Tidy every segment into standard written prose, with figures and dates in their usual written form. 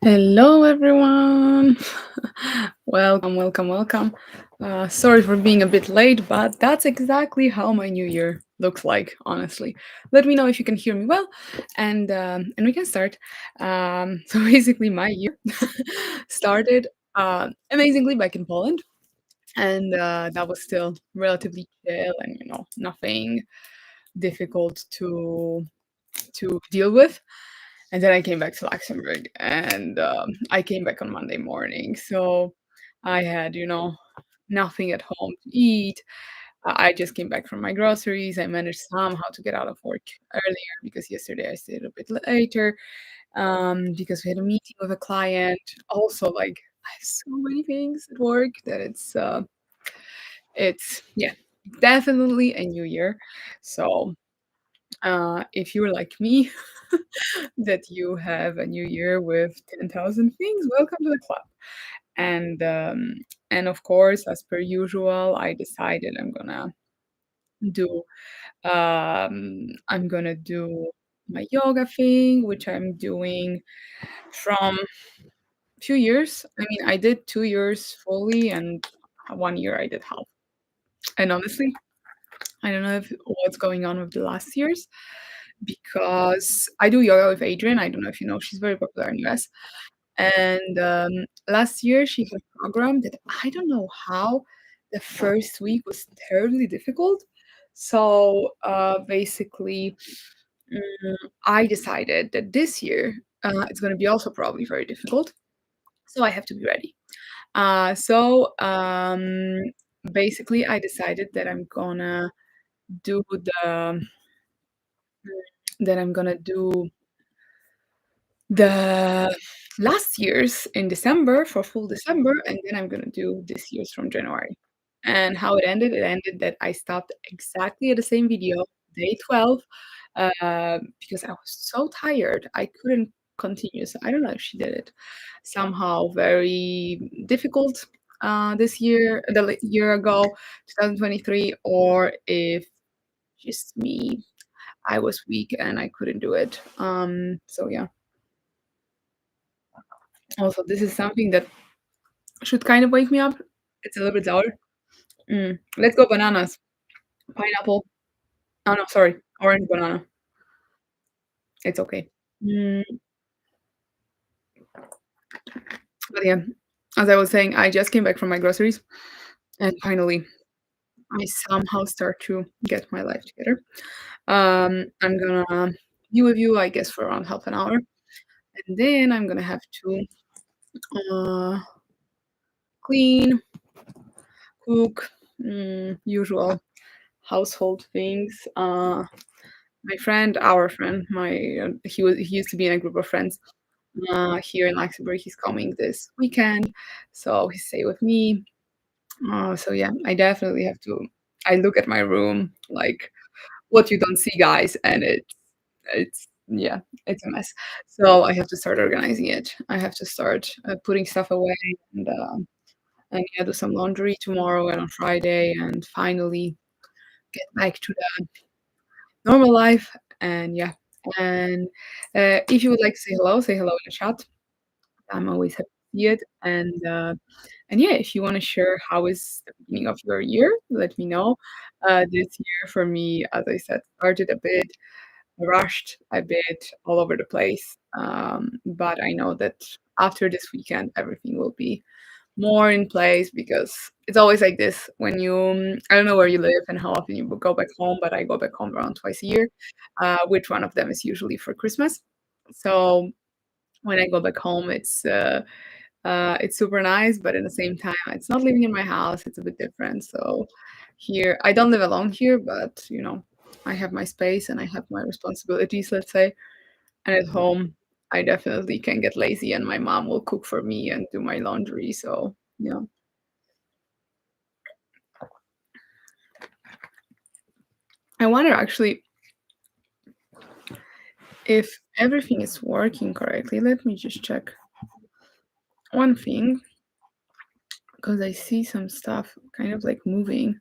Hello, everyone. Welcome, welcome, welcome. Sorry for being a bit late, but that's exactly how my new year looks like. Honestly, let me know if you can hear me well, and we can start. So basically, my year started amazingly back in Poland, and that was still relatively chill and nothing difficult to deal with. And then I came back to Luxembourg, and I came back on Monday morning. So I had, nothing at home to eat. I just came back from my groceries. I managed somehow to get out of work earlier because yesterday I stayed a bit later because we had a meeting with a client. Also, like I have so many things at work that it's yeah, definitely a new year. So if you're like me, that you have a new year with 10,000 things, welcome to the club. And um, and of course, as per usual, I decided do I'm gonna do my yoga thing, which I'm doing from few years. I mean, I did 2 years fully, and 1 year I did half. And honestly, I don't know if what's going on with the last years because I do yoga with Adrian. I don't know if you know, she's very popular in US. And last year she had a program that I don't know how the first week was terribly difficult. So basically, I decided that this year it's going to be also probably very difficult. So I have to be ready. So basically, I decided that do the I'm gonna do the last year's in December for full December, and then I'm gonna do this year's from January. And how it ended that I stopped exactly at the same video, day 12, because I was so tired, I couldn't continue. So I don't know if she did it somehow very difficult this year, year ago, 2023, or if just me, I was weak and I couldn't do it. So yeah. Also, this is something that should kind of wake me up. It's a little bit sour. Let's go bananas. Pineapple. Oh, no, sorry. Orange banana. It's okay. Mm, but yeah, as I was saying, I just came back from my groceries, and finally, I somehow start to get my life together. I'm gonna be with you, I guess, for around half an hour, and then I'm gonna have to uh, clean, cook, usual household things. Our friend, he used to be in a group of friends here in Luxembourg. He's coming this weekend, so he stay with me. So yeah, I definitely have to. I look at my room like what you don't see, guys, and it's yeah, it's a mess. So I have to start organizing it. I have to start putting stuff away and yeah, do some laundry tomorrow and on Friday, and finally get back to the normal life. And yeah, and if you would like to say hello in the chat. I'm always happy to see it. And yeah, if you want to share how is the beginning of your year, let me know. This year for me, as I said, started a bit rushed, a bit all over the place. But I know that after this weekend, everything will be more in place because it's always like this when I don't know where you live and how often you go back home, but I go back home around twice a year, which one of them is usually for Christmas. So when I go back home, it's super nice, but at the same time, it's not living in my house. It's a bit different. So here, I don't live alone here, but I have my space and I have my responsibilities, let's say. And at home, I definitely can get lazy, and my mom will cook for me and do my laundry. So yeah, I wonder actually if everything is working correctly. Let me just check one thing because I see some stuff kind of like moving.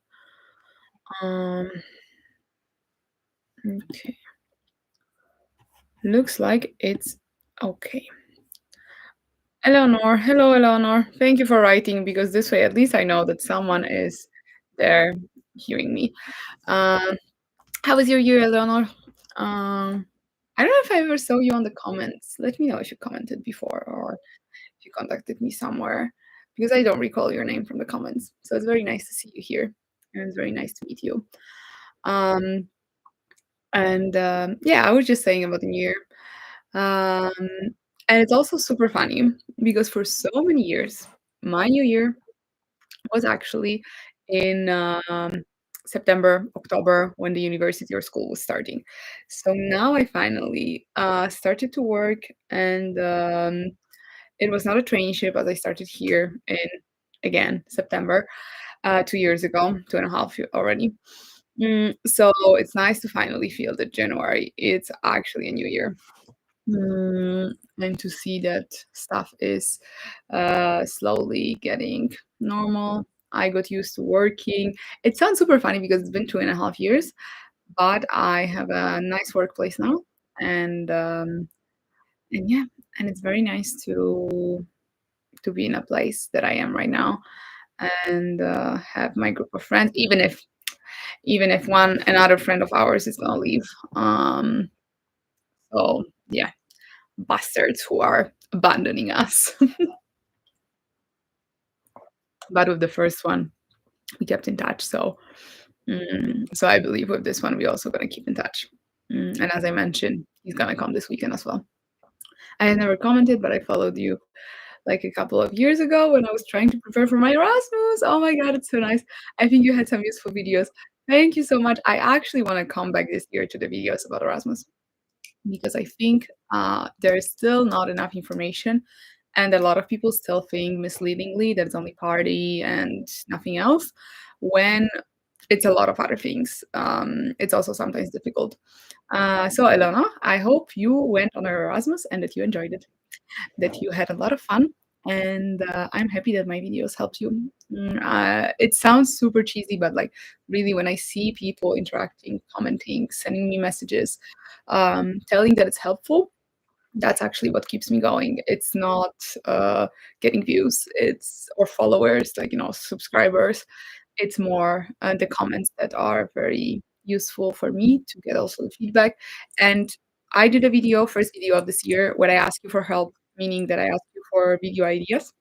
Um, okay. Looks like it's okay. Eleanor. Hello, Eleanor. Thank you for writing because this way at least I know that someone is there hearing me. Um, how was your year, Eleanor? I don't know if I ever saw you on the comments. Let me know if you commented before or if you contacted me somewhere because I don't recall your name from the comments. So it's very nice to see you here and it's very nice to meet you. Um, and yeah, I was just saying about the new year. Um, and it's also super funny because for so many years, my new year was actually in September, October when the university or school was starting. So now I finally started to work, and it was not a traineeship as I started here in again September 2 years ago, 2.5 already. So it's nice to finally feel that January it's actually a new year. And to see that stuff is slowly getting normal. I got used to working. It sounds super funny because it's been 2.5 years, but I have a nice workplace now, and yeah, and it's very nice to be in a place that I am right now and have my group of friends, even if one another friend of ours is gonna leave. So yeah, bastards who are abandoning us. But with the first one, we kept in touch. So I believe with this one, we're also gonna keep in touch. And as I mentioned, he's gonna come this weekend as well. I had never commented, but I followed you like a couple of years ago when I was trying to prepare for my Erasmus. Oh my god, it's so nice. I think you had some useful videos. Thank you so much. I actually want to come back this year to the videos about Erasmus because I think there is still not enough information, and a lot of people still think misleadingly that it's only party and nothing else, when it's a lot of other things. It's also sometimes difficult. So, Elena, I hope you went on Erasmus and that you enjoyed it, that you had a lot of fun. And I'm happy that my videos helped you. It sounds super cheesy, but like really, when I see people interacting, commenting, sending me messages, telling that it's helpful, that's actually what keeps me going. It's not getting views, it's or followers, like subscribers. It's more the comments that are very useful for me to get also the feedback. And I did a video, first video of this year, where I asked you for help, meaning that I asked you for video ideas.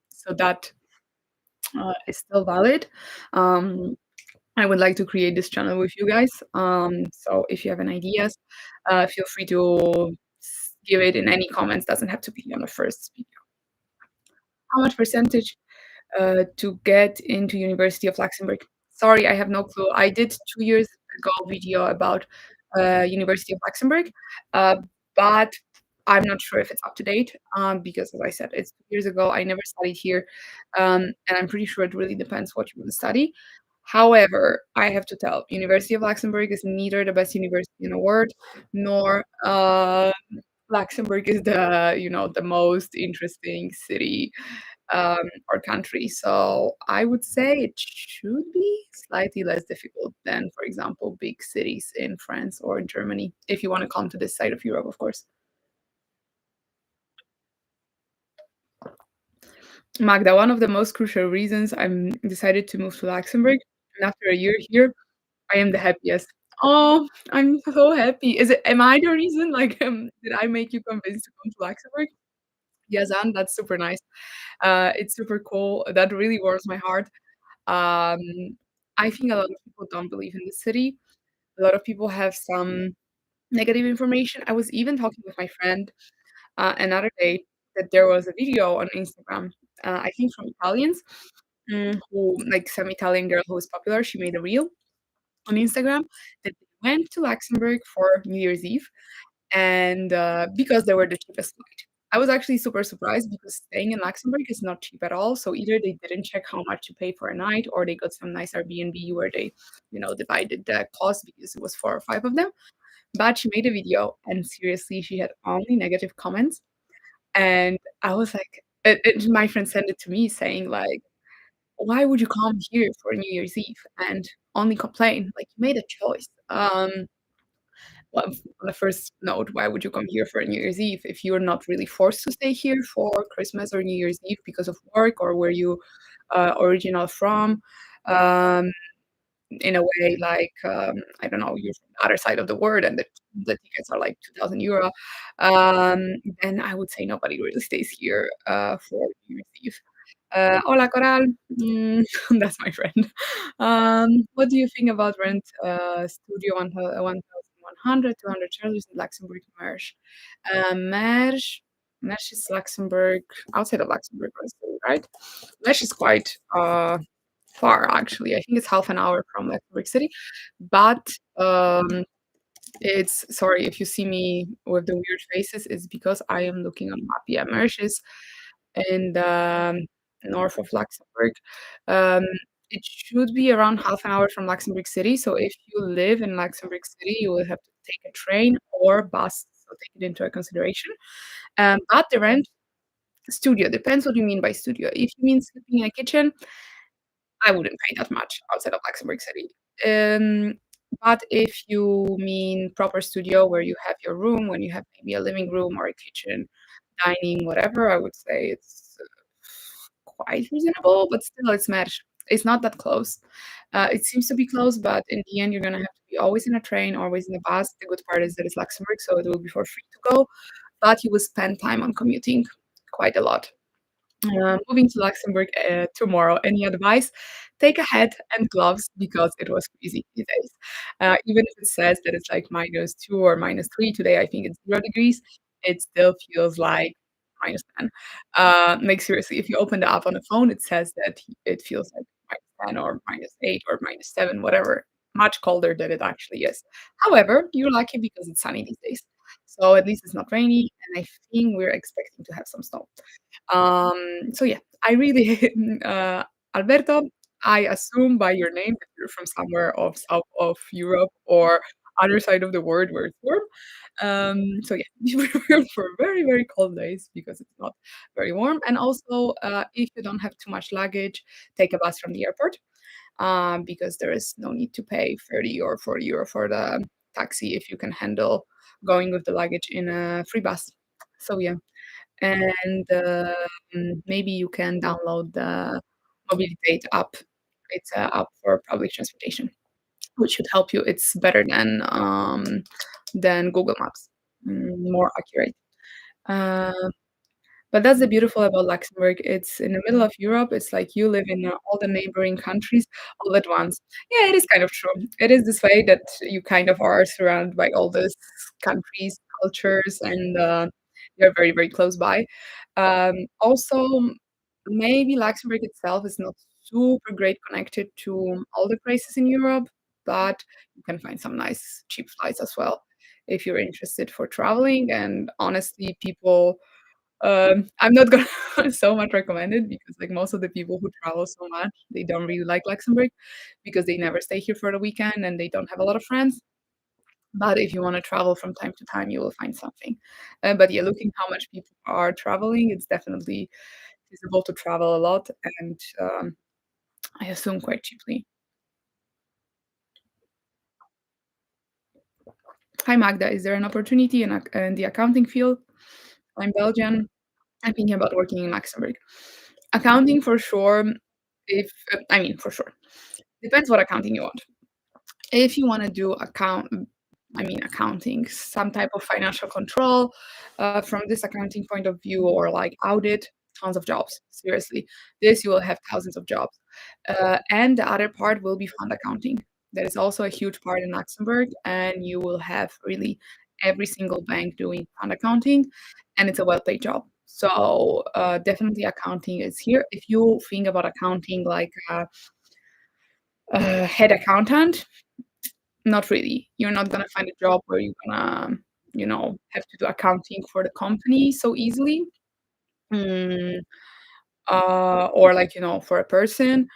So that is still valid. Um, I would like to create this channel with you guys. So if you have any ideas, feel free to give it in any comments. Doesn't have to be on the first video. How much percentage to get into University of Luxembourg? Sorry, I have no clue. I did 2 years ago video about University of Luxembourg, uh, but I'm not sure if it's up to date because, as I said, it's 2 years ago. I never studied here, and I'm pretty sure it really depends what you want to study. However, I have to tell, University of Luxembourg is neither the best university in the world, nor Luxembourg is the most interesting city or country. So I would say it should be slightly less difficult than, for example, big cities in France or in Germany, if you want to come to this side of Europe, of course. Magda, one of the most crucial reasons I'm decided to move to Luxembourg, and after a year here, I am the happiest. Oh, I'm so happy. Am I the reason? Like, did I make you convinced to come to Luxembourg? Yes, and that's super nice. It's super cool. That really warms my heart. Um, I think a lot of people don't believe in the city. A lot of people have some negative information. I was even talking with my friend another day that there was a video on Instagram, I think from Italians, who like some Italian girl who was popular. She made a reel on Instagram that they went to Luxembourg for New Year's Eve, and because they were the cheapest flight. I was actually super surprised because staying in Luxembourg is not cheap at all. So either they didn't check how much to pay for a night, or they got some nice Airbnb where they, divided the cost because it was 4 or 5 of them. But she made a video, and seriously, she had only negative comments, and I was like, my friend sent it to me saying like, "Why would you come here for New Year's Eve and only complain? Like you made a choice." well, on the first note, why would you come here for New Year's Eve if you're not really forced to stay here for Christmas or New Year's Eve because of work or where you original from? Um, in a way, like I don't know, you're from the other side of the world and the tickets are like 2,000 euro. Then I would say nobody really stays here for New Year's Eve. Hola Coral, that's my friend. What do you think about rent studio 1,100, 200 charges in Luxembourg Mersch? Mersch, Mersch is Luxembourg, outside of Luxembourg, honestly, right? Mersch is quite far actually. I think it's half an hour from Luxembourg City, but it's sorry if you see me with the weird faces, it's because I am looking on map. Yeah, Mersch is in the north of Luxembourg. Um, it should be around half an hour from Luxembourg City. So if you live in Luxembourg City, you will have to take a train or bus. So take it into a consideration. But the rent studio depends what you mean by studio. If you mean sleeping in a kitchen, I wouldn't pay that much outside of Luxembourg City. Um, but if you mean proper studio where you have your room, when you have maybe a living room or a kitchen, dining, whatever, I would say it's quite reasonable, but still it's match. It's not that close. It seems to be close, but in the end, you're gonna have to be always in a train, always in a bus. The good part is that it's Luxembourg, so it will be for free to go, but you will spend time on commuting quite a lot. Moving to Luxembourg tomorrow. Any advice? Take a hat and gloves because it was freezing these days. Even if it says that it's like -2 or -3 today, I think it's 0 degrees, it still feels like -10. Like, seriously, if you open the app on the phone, it says that it feels like -10 or -8 or -7, whatever, much colder than it actually is. However, you're lucky because it's sunny these days. So at least it's not rainy, and I think we're expecting to have some snow. So yeah, I really Alberto, I assume by your name that you're from somewhere of south of Europe or other side of the world where it's warm. So yeah, be prepared for very, very cold days because it's not very warm. And also, if you don't have too much luggage, take a bus from the airport because there is no need to pay 30 or 40 euro for the taxi if you can handle going with the luggage in a free bus. So yeah, and maybe you can download the Mobilitate app. It's a app for public transportation, which should help you. It's better than Google Maps, more accurate. Uh, but that's the beautiful about Luxembourg. It's in the middle of Europe. It's like you live in all the neighboring countries all at once. Yeah, it is kind of true. It is this way that you kind of are surrounded by all these countries, cultures, and you're very, very close by. Also, maybe Luxembourg itself is not super great connected to all the places in Europe, but you can find some nice cheap flights as well if you're interested for traveling. And honestly, people I'm not gonna so much recommend it because, like, most of the people who travel so much, they don't really like Luxembourg because they never stay here for the weekend and they don't have a lot of friends. But if you wanna travel from time to time, you will find something. But yeah, looking how much people are traveling, it's definitely feasible to travel a lot and, I assume quite cheaply. Hi, Magda. Is there an opportunity in the accounting field? I'm Belgian. I'm thinking about working in Luxembourg. Accounting for sure, if I mean, for sure. Depends what accounting you want. If you wanna do accounting, some type of financial control, from this accounting point of view or like audit, tons of jobs, seriously. This you will have thousands of jobs. And the other part will be fund accounting. That is also a huge part in Luxembourg, and you will have really every single bank doing fund accounting, and it's a well-paid job. So, definitely accounting is here. If you think about accounting like a head accountant, not really. You're not gonna find a job where you're gonna, have to do accounting for the company so easily. Mm, or like, for a person,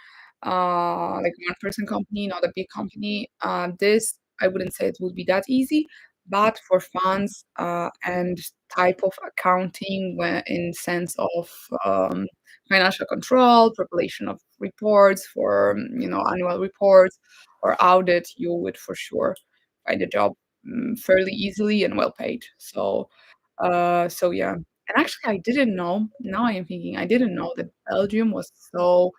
like one person company, not a big company. This I wouldn't say it would be that easy, but for funds and type of accounting, where in sense of financial control, preparation of reports for annual reports or audit, you would for sure find a job. fairly easily and well paid. So yeah. And actually, I didn't know. Now I am thinking, I didn't know that Belgium was so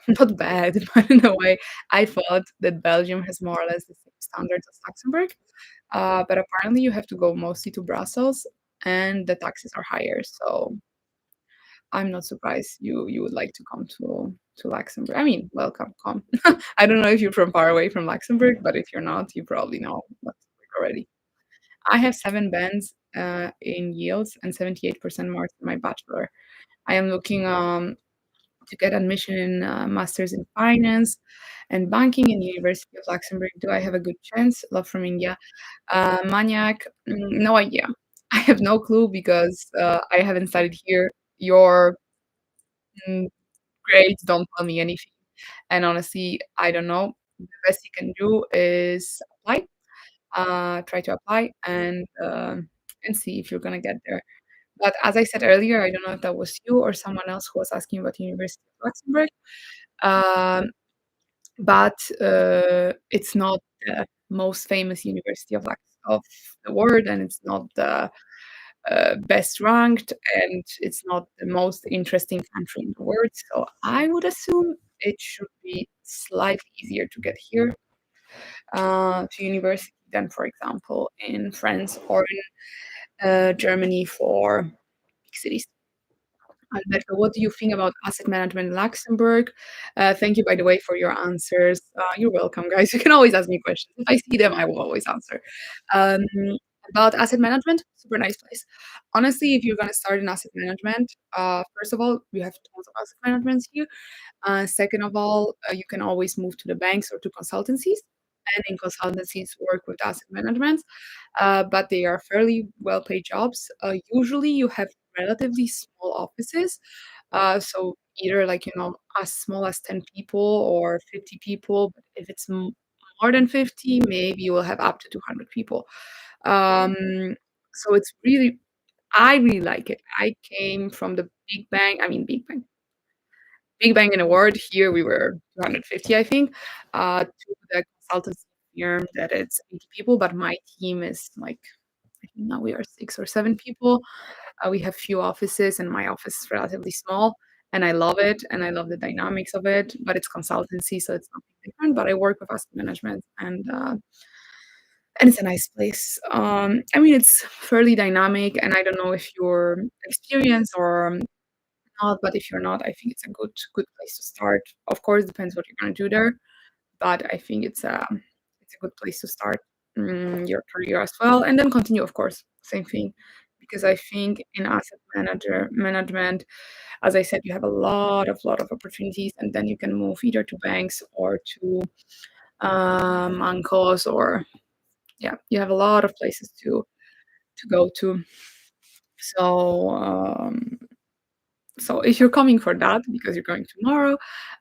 not bad, but in a way, I thought that Belgium has more or less the same standards as Luxembourg. But apparently, you have to go mostly to Brussels, and the taxes are higher. So I'm not surprised you would like to come to Luxembourg. I mean, welcome, come. I don't know if you're from far away from Luxembourg, but if you're not, you probably know Luxembourg already. I have 7 bands in yields and 78% marks in my bachelor. I am looking to get admission in master's in finance and banking in University of Luxembourg. Do I have a good chance? Love from India. Maniac, no idea. I have no clue because I haven't studied here. Your mm, grades don't tell me anything. And honestly, I don't know. The best you can do is apply. Try to apply and see if you're gonna get there. But as I said earlier, I don't know if that was you or someone else who was asking about University of Luxembourg. Um, but it's not the most famous university of the world, and it's not the best ranked, and it's not the most interesting country in the world. So I would assume it should be slightly easier to get here to university than, for example, in France or in Germany for big cities. Alberto, what do you think about asset management in Luxembourg? Thank you, by the way, for your answers. You're welcome, guys. You can always ask me questions. If I see them, I will always answer. Um, about asset management, super nice place. Honestly, if you're gonna start in asset management, first of all, we have tons of asset management here. Second of all, you can always move to the banks or to consultancies. And in consultancies, work with asset management, but they are fairly well-paid jobs. Usually, you have relatively small offices, so either like as small as 10 people or 50 people. But if it's more than 50, maybe you will have up to 200 people. So it's really, I really like it. I came from the big bang. I mean, Big Bang in a word. Here we were 250, I think, to the consultancy firm that it's 80 people, but my team is like, I think now we are 6 or 7 people. We have few offices, and my office is relatively small, and I love it, and I love the dynamics of it. But it's consultancy, so it's something different. But I work with asset management, and it's a nice place. I mean, it's fairly dynamic, and I don't know if you're experienced or not, but if you're not, I think it's a good place to start. Of course, depends what you're gonna do there, but I think it's a good place to start your career as well, and then continue, of course, same thing, because I think in asset manager management, as I said, you have a lot of opportunities, and then you can move either to banks or to Mancos, or yeah, you have a lot of places to go to. So so if you're coming for that because you're going tomorrow,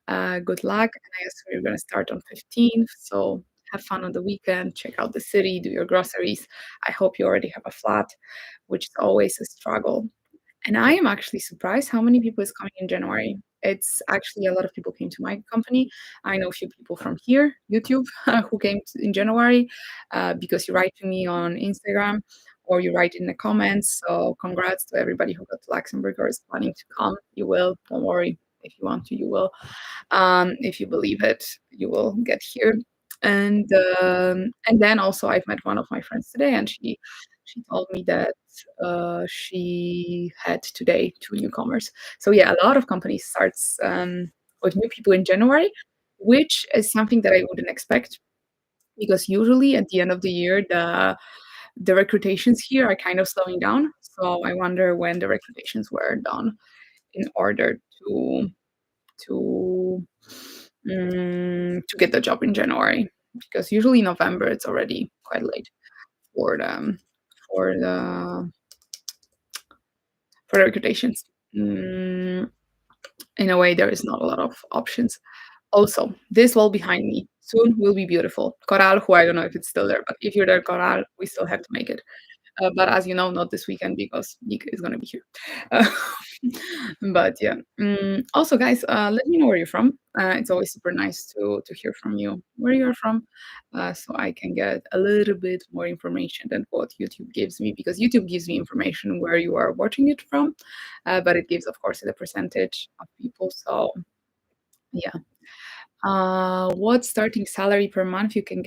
good luck. And I assume you're gonna start on 15th. So have fun on the weekend, check out the city, do your groceries. I hope you already have a flat, which is always a struggle. And I am actually surprised how many people is coming in January. It's actually a lot of people came to my company. I know a few people from here, YouTube, who came in January because you write to me on Instagram or you write in the comments. So congrats to everybody who got to Luxembourg or is planning to come. You will. Don't worry. If you want to, you will. If you believe it, you will get here. And then also I've met one of my friends today, and she told me that she had today 2 newcomers. So yeah, a lot of companies starts with new people in January, which is something that I wouldn't expect because usually at the end of the year the recrutations here are kind of slowing down. So I wonder when the recrutations were done in order to to get the job in January, because usually November it's already quite late for the for the for the recrutations. Mm, in a way, there is not a lot of options. Also, this wall behind me soon will be beautiful. Coral, who I don't know if it's still there, but if you're there, Coral, we still have to make it. But as you know, not this weekend because Nick is gonna be here. Uh, But yeah. Also, guys, let me know where you're from. It's always super nice to hear from you where you're from, so I can get a little bit more information than what YouTube gives me, because YouTube gives me information where you are watching it from, but it gives, of course, the percentage of people. So yeah. What starting salary per month you can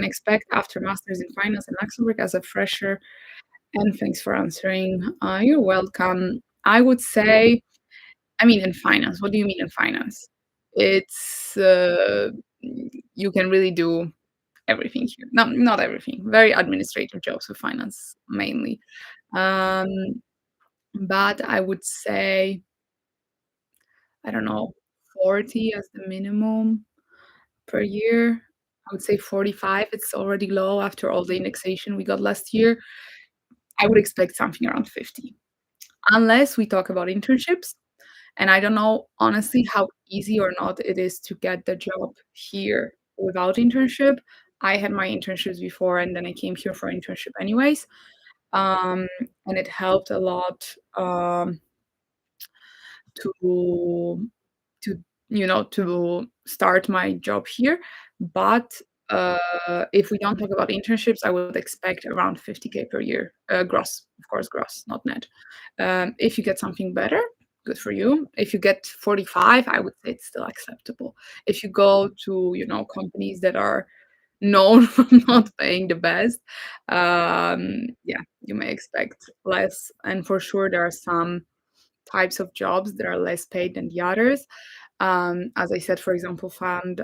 expect after masters in finance in Luxembourg as a fresher? And thanks for answering. You're welcome. I would say, I mean, in finance. What do you mean in finance? It's you can really do everything here. Not everything. Very administrative jobs with finance mainly. Um, but I would say, I don't know, 40 as the minimum per year. I would say 45. It's already low after all the indexation we got last year. I would expect something around 50, unless we talk about internships. And I don't know, honestly, how easy or not it is to get the job here without internship. I had my internships before, and then I came here for internship anyways. Um, and it helped a lot, to to to start my job here. But if we don't talk about internships, I would expect around 50K per year, gross, of course, gross, not net. If you get something better, good for you. If you get 45, I would say it's still acceptable. If you go to, companies that are known for not paying the best, yeah, you may expect less. And for sure, there are some types of jobs that are less paid than the others. As I said, for example, fund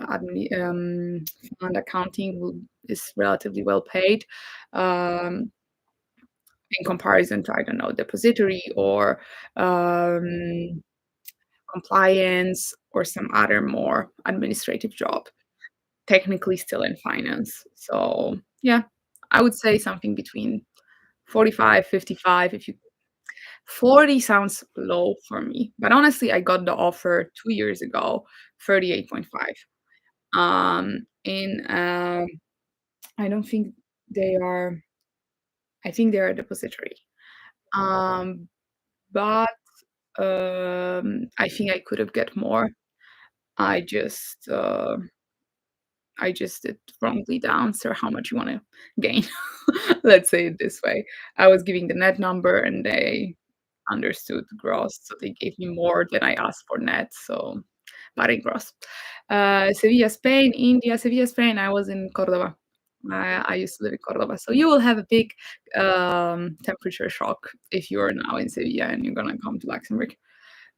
accounting is relatively well paid, um, in comparison to, I don't know, depository or um, compliance or some other more administrative job, technically still in finance. So yeah, I would say something between 45, 55. If you 40 sounds low for me, but honestly, I got the offer 2 years ago, 38.5. In, I don't think they are I think they're a depository. Um, but, I think I could have get more. I just, uh, I just did wrongly the answer how much you wanna gain. Let's say it this way. I was giving the net number and they understood gross, so they gave me more than I asked for net, so but in gross. Sevilla, Spain, India, Sevilla, Spain, I was in Cordoba. I used to live in Cordoba, so you will have a big, temperature shock if you're now in Sevilla and you're gonna come to Luxembourg.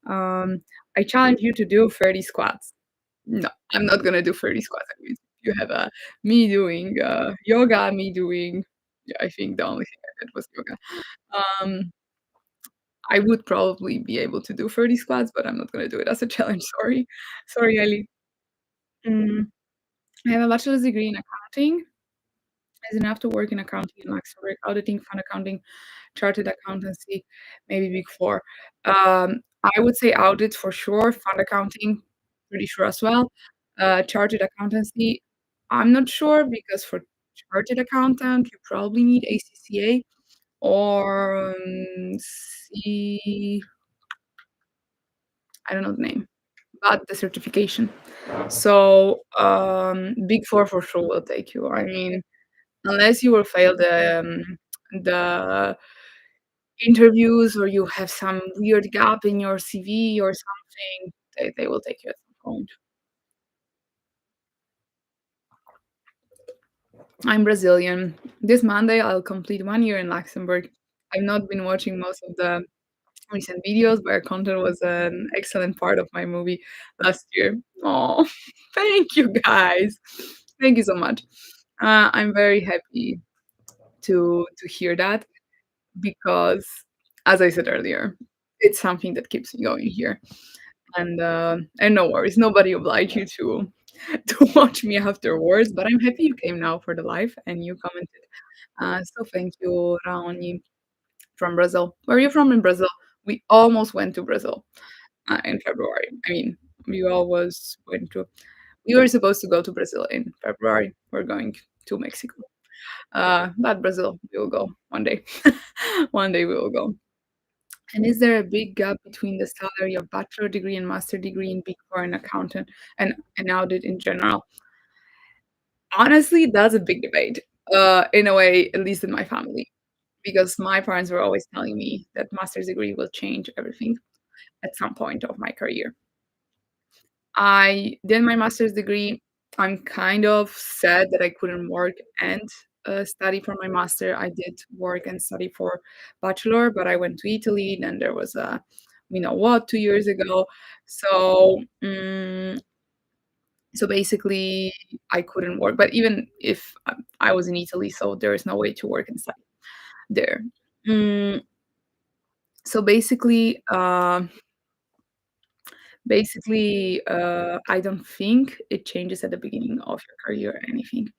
Um, I challenge you to do 30 squats. No, I'm not gonna do 30 squats. I mean, you have, me doing, yoga, me doing, yeah, I think the only thing I did was yoga. Um, I would probably be able to do 30 squats, but I'm not gonna do it as a challenge, sorry. Sorry, Ellie. Mm, I have a bachelor's degree in accounting. Is enough to work in accounting in Luxembourg, auditing, fund accounting, chartered accountancy, maybe Big 4. I would say audit for sure, fund accounting, pretty sure as well. Chartered accountancy, I'm not sure because for chartered accountant, you probably need ACCA or, C I don't know the name, but the certification. So, Big 4 for sure will take you. I mean, unless you will fail the interviews or you have some weird gap in your CV or something, they will take you at some point. I'm Brazilian. This Monday, I'll complete 1 year in Luxembourg. I've not been watching most of the recent videos, but your content was an excellent part of my movie last year. Oh, thank you guys. Thank you so much. I'm very happy to hear that because, as I said earlier, it's something that keeps me going here. And no worries, nobody obliged you to to watch me afterwards. But I'm happy you came now for the live and you commented. So thank you, Raoni from Brazil. Where are you from in Brazil? We almost went to Brazil in February. I mean, we always went to. We were supposed to go to Brazil in February. We're going to Mexico. But Brazil, we will go one day. One day we will go. And is there a big gap between the salary of bachelor degree and master degree in Big Four and accountant and an audit in general? Honestly, that's a big debate, in a way, at least in my family, because my parents were always telling me that master's degree will change everything at some point of my career. I did my master's degree. I'm kind of sad that I couldn't work and, study for my master. I did work and study for bachelor, but I went to Italy, then there was a you know what, 2 years ago. So, so basically, I couldn't work, but even if I was in Italy, so there is no way to work and study there. Mm, so basically, I don't think it changes at the beginning of your career or anything,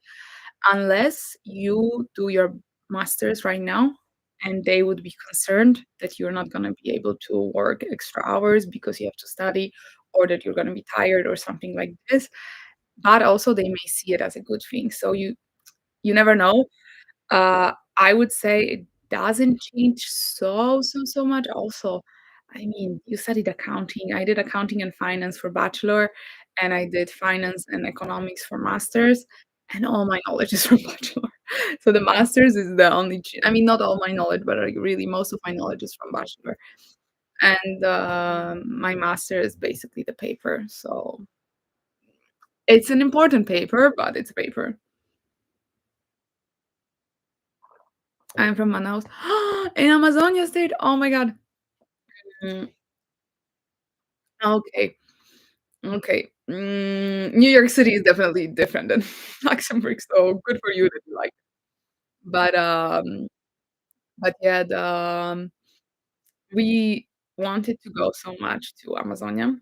unless you do your masters right now, and they would be concerned that you're not gonna be able to work extra hours because you have to study, or that you're gonna be tired or something like this. But also they may see it as a good thing, so you never know. I would say it doesn't change so much also. I mean, you studied accounting. I did accounting and finance for bachelor, and I did finance and economics for masters, and all my knowledge is from bachelor. So the masters is the only I mean, not all my knowledge, but, like, really most of my knowledge is from bachelor. And, my master is basically the paper, so it's an important paper, but it's a paper. I'm from Manaus. In Amazonia State? Oh my god. Mm, okay, okay. New York City is definitely different than Luxembourg, so good for you that you like it. But, yeah, we wanted to go so much to Amazonia,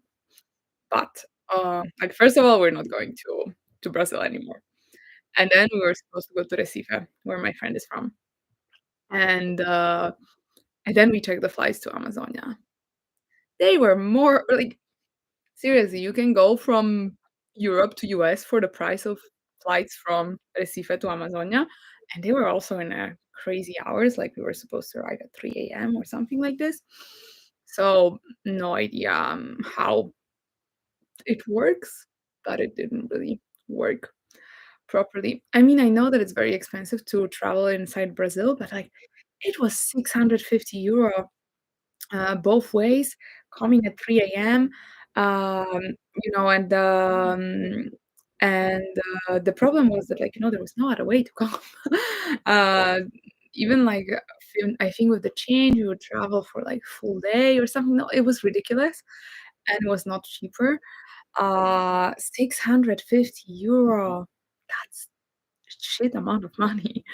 but, like, first of all, we're not going to Brazil anymore, and then we were supposed to go to Recife, where my friend is from, and, uh, and then we checked the flights to Amazonia. They were more like seriously, you can go from Europe to US for the price of flights from Recife to Amazonia, and they were also in, crazy hours, like, we were supposed to arrive at 3 AM or something like this. So, no idea, how it works, but it didn't really work properly. I mean, I know that it's very expensive to travel inside Brazil, but, like, it was €650 both ways, coming at 3 AM, um, and, and, the problem was that, like, there was no other way to come. Uh, even, like, I think with the change, we would travel for, like, full day or something. No, it was ridiculous, and it was not cheaper. €650. That's shit amount of money.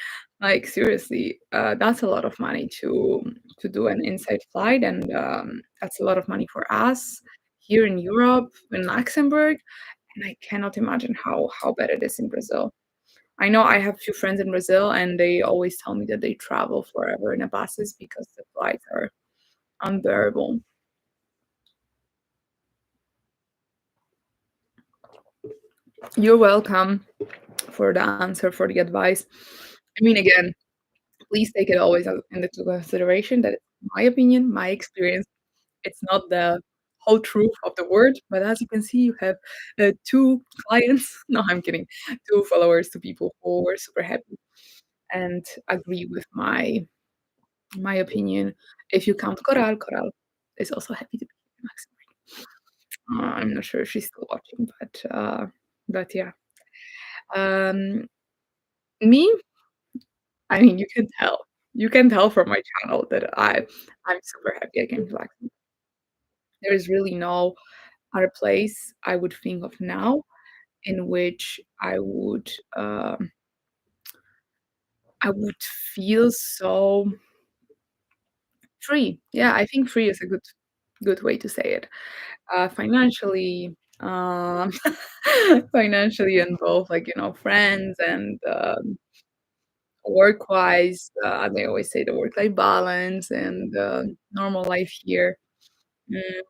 Like, seriously, that's a lot of money to do an inside flight, and, that's a lot of money for us here in Europe, in Luxembourg, and I cannot imagine how bad it is in Brazil. I know I have a few friends in Brazil, and they always tell me that they travel forever in the buses because the flights are unbearable. You're welcome for the answer, for the advice. I mean, again, please take it always into consideration that it's my opinion, my experience. It's not the whole truth of the word, but as you can see, you have, 2 clients no, I'm kidding, 2 followers, 2 people who were super happy and agree with my opinion. If you count Coral is also happy to be in Luxembourg. I'm not sure if she's still watching, but yeah. Um, me, I mean, you can tell. You can tell from my channel that I'm super happy I came to Luxembourg. There is really no other place I would think of now in which I would feel so free. Yeah, I think free is a good way to say it. Financially, financially and both, like, friends and, work-wise, they always say the work-life balance and, normal life here. Mm,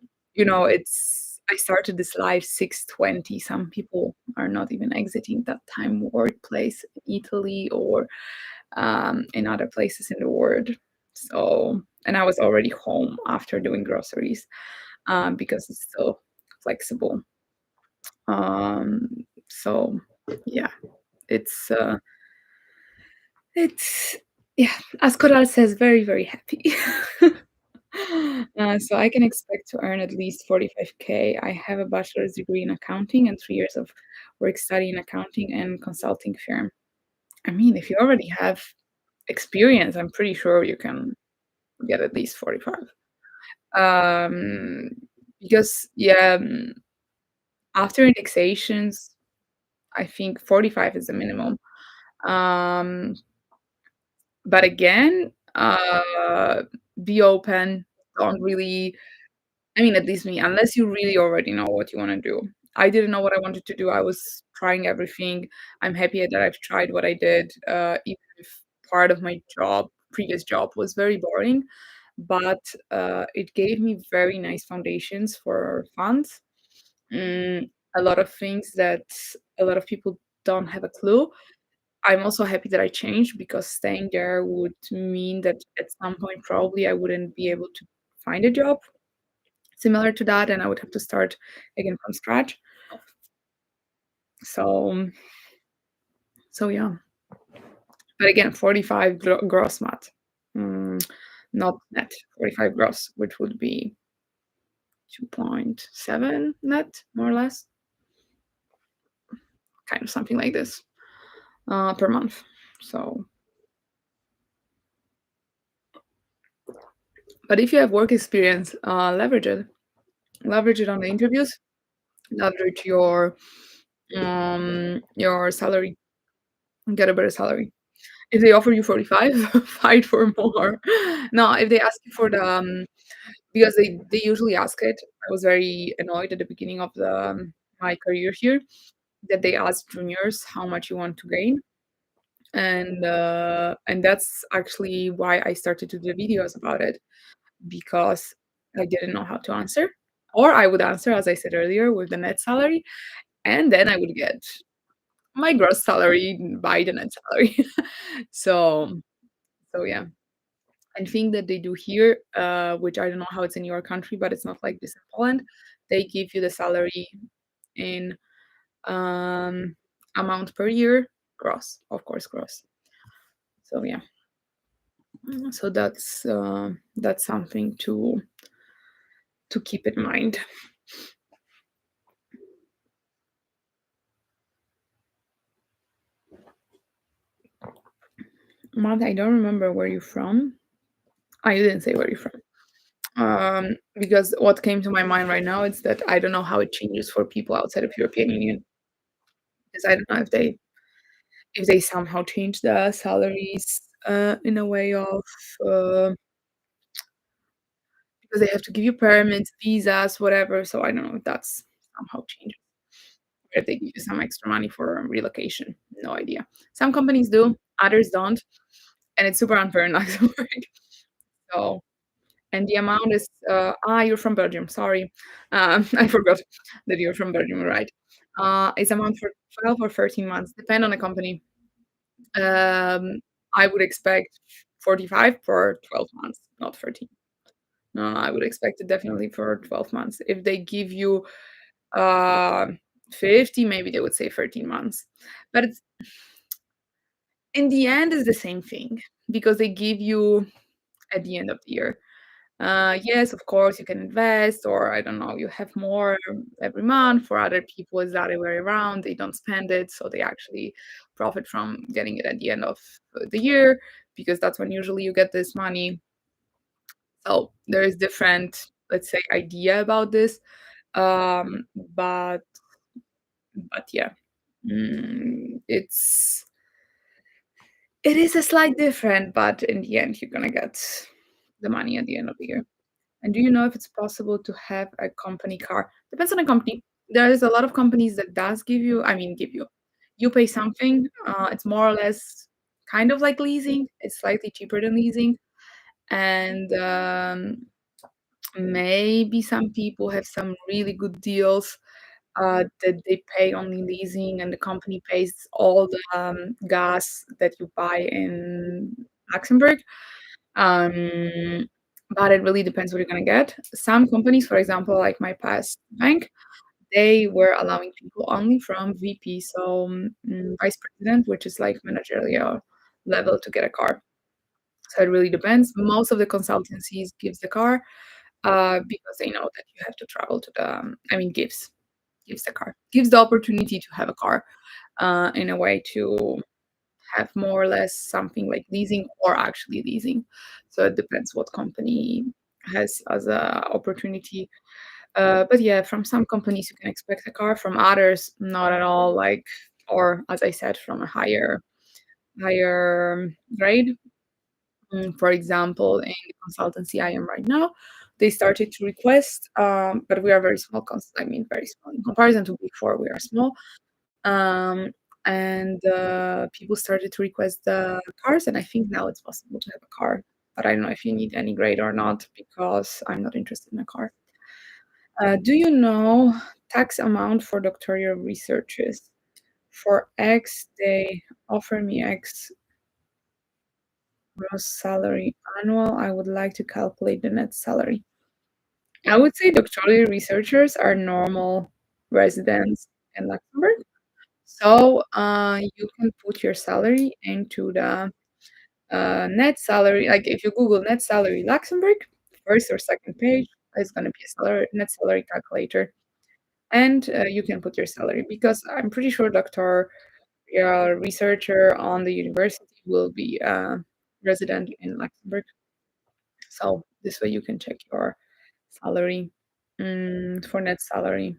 it's I started this life 6:20. Some people are not even exiting that time workplace in Italy or, in other places in the world. So and I was already home after doing groceries, because it's so flexible. Um, so yeah, it's, uh it's yeah, as Coral says, very, very happy. So I can expect to earn at least 45K. I have a bachelor's degree in accounting and 3 years of work study in accounting and consulting firm. I mean, if you already have experience, I'm pretty sure you can get at least 45. Um, because yeah, after indexations, I think 45 is the minimum. Um, but again, be open. Don't really I mean, at least me, unless you really already know what you wanna do. I didn't know what I wanted to do, I was trying everything. I'm happy that I've tried what I did, even if part of my previous job was very boring, but, it gave me very nice foundations for funds, a lot of things that a lot of people don't have a clue. I'm also happy that I changed because staying there would mean that at some point, probably, I wouldn't be able to find a job similar to that, and I would have to start again from scratch. So so yeah. But again, 45 gross mat, mm, not net, 45 gross, which would be 2.7 net, more or less, kind of something like this, per month. So, but if you have work experience, leverage it. Leverage it on the interviews, leverage your salary, and get a better salary. If they offer you 45, fight for more. No, if they ask you for the, because they usually ask it. I was very annoyed at the beginning of my career here that they asked juniors how much you want to gain, and that's actually why I started to do videos about it, because I didn't know how to answer, or I would answer, as I said earlier, with the net salary, and then I would get my gross salary by the net salary. So so yeah. And thing that they do here, which I don't know how it's in your country, but it's not like this in Poland. They give you the salary in um, amount per year, gross, of course, gross. So yeah, so that's something to keep in mind. Marta, I don't remember where you're from. I didn't say where you're from. Because what came to my mind right now is that I don't know how it changes for people outside of European Union. Because I don't know if they somehow change the salaries, in a way of, uh because they have to give you permits, visas, whatever, so I don't know if that's somehow changed, or if they give you some extra money for relocation. No idea. Some companies do, others don't, and it's super unfair in Luxembourg. So and the amount is, you're from Belgium, sorry. I forgot that you're from Belgium, right. It's amount for 12 or 13 months, depend on the company. Um, I would expect 45 for 12 months, not 13. No, I would expect it definitely for 12 months. If they give you, uh, 50, maybe they would say 13 months. But it's in the end, it's the same thing because they give you at the end of the year. Yes, of course, you can invest, or I don't know, you have more every month. For other people, it's the other way around. They don't spend it, so they actually profit from getting it at the end of the year because that's when usually you get this money. So there is different, let's say, idea about this. Um, but but yeah, it is a slight different, but in the end, you're gonna get the money at the end of the year. And do you know if it's possible to have a company car? Depends on the company. There is a lot of companies that does give you, I mean, give you. You pay something. It's more or less kind of like leasing. It's slightly cheaper than leasing, and maybe some people have some really good deals that they pay only leasing, and the company pays all the gas that you buy in Luxembourg. Um, but it really depends what you're gonna get. Some companies, for example, like my past bank, they were allowing people only from VP, so vice president, which is like managerial level, to get a car. So it really depends. Most of the consultancies gives the car because they know that you have to travel to the. I mean, gives the car, gives the opportunity to have a car in a way to have more or less something like leasing or actually leasing. So it depends what company has as a opportunity. But yeah, from some companies you can expect a car, from others not at all. Like, or as I said, from a higher grade. For example, in the consultancy I am right now, they started to request, but we are very small. I mean, very small in comparison to before. We are small, um, and people started to request the cars, and I think now it's possible to have a car. But I don't know if you need any grade or not because I'm not interested in a car. Do you know tax amount for doctoral researches? For X, they offer me X gross salary annual. I would like to calculate the net salary. I would say doctoral researchers are normal residents in Luxembourg. So you can put your salary into the net salary. Like if you Google net salary Luxembourg, first or second page is going to be a net salary calculator, and you can put your salary because I'm pretty sure doctor, researcher on the university will be a resident in Luxembourg. So this way you can check your salary for net salary.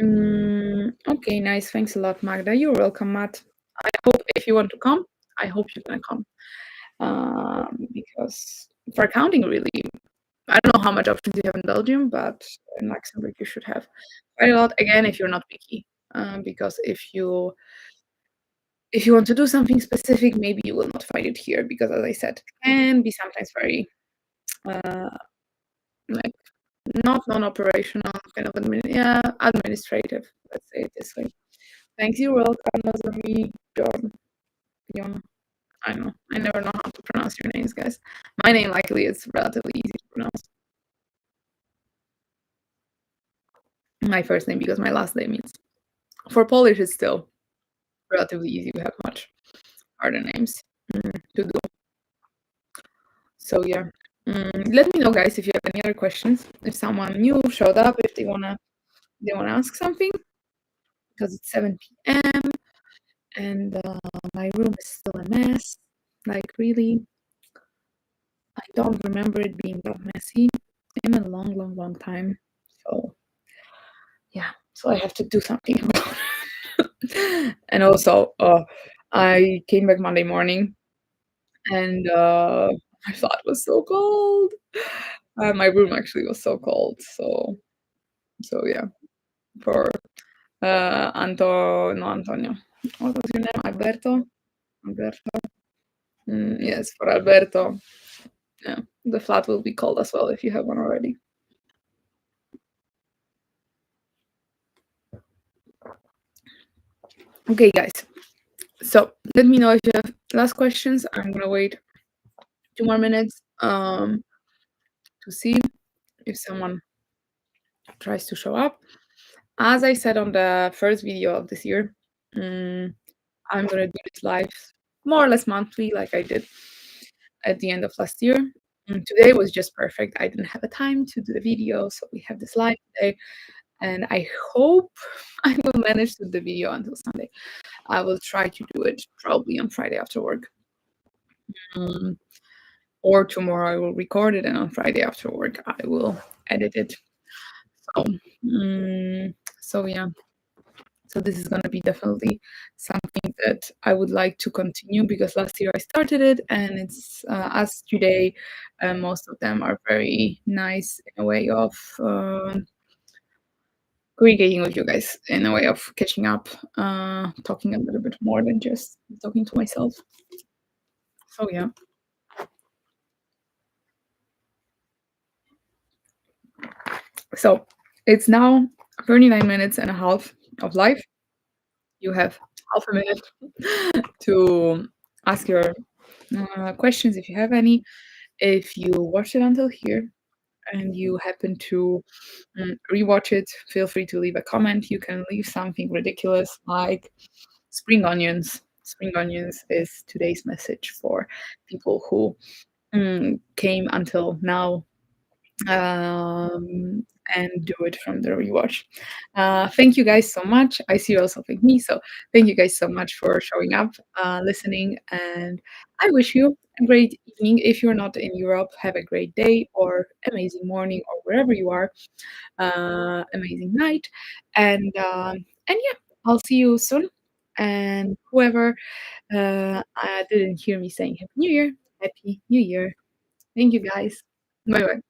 Okay, nice. Thanks a lot, Magda. You're welcome, Matt. I hope if you want to come, I hope you're gonna come. Because for accounting, really, I don't know how much options you have in Belgium, but in Luxembourg you should have quite a lot. Again, if you're not picky, because if you want to do something specific, maybe you will not find it here because, as I said, it can be sometimes very uh, like not non-operational, kind of administrative. Let's say it this way. Thanks, you're welcome, Nazami. Bjorn. I don't know. I never know how to pronounce your names, guys. My name, luckily, is relatively easy to pronounce. My first name because my last name is. For Polish, it's still relatively easy. We have much harder names to do. So yeah, let me know, guys, if you have any other questions. If someone new showed up, if they wanna ask something, because it's 7 p.m. and my room is still a mess. Like really, I don't remember it being that messy in a long, long, long time. So yeah, so I have to do something about it. And also, I came back Monday morning, and my flat was so cold. My room actually was so cold. So yeah, for no Antonio. What was your name? Alberto. Alberto. Yes, for Alberto. Yeah, the flat will be cold as well if you have one already. Okay, guys. So let me know if you have last questions. I'm gonna wait 2 more minutes to see if someone tries to show up. As I said on the first video of this year, I'm gonna do this live more or less monthly, like I did at the end of last year. Today was just perfect. I didn't have a time to do the video, so we have this live today, and I hope I will manage to do the video until Sunday. I will try to do it probably on Friday after work. Or tomorrow I will record it, and on Friday after work I will edit it. So yeah. So this is going to be definitely something that I would like to continue because last year I started it, and it's as today, most of them are very nice in a way of communicating with you guys, in a way of catching up, talking a little bit more than just talking to myself. So yeah. So it's now 39 minutes and a half of live. You have half a minute to ask your questions if you have any. If you watched it until here and you happen to rewatch it, feel free to leave a comment. You can leave something ridiculous like spring onions. Spring onions is today's message for people who came until now um, and do it from the rewatch. Thank you guys so much. I see you also thank me. So thank you guys so much for showing up, listening, and I wish you a great evening. If you're not in Europe, have a great day or amazing morning or wherever you are. Amazing night, and yeah, I'll see you soon. And whoever didn't hear me saying Happy New Year, Happy New Year. Thank you guys. Bye bye.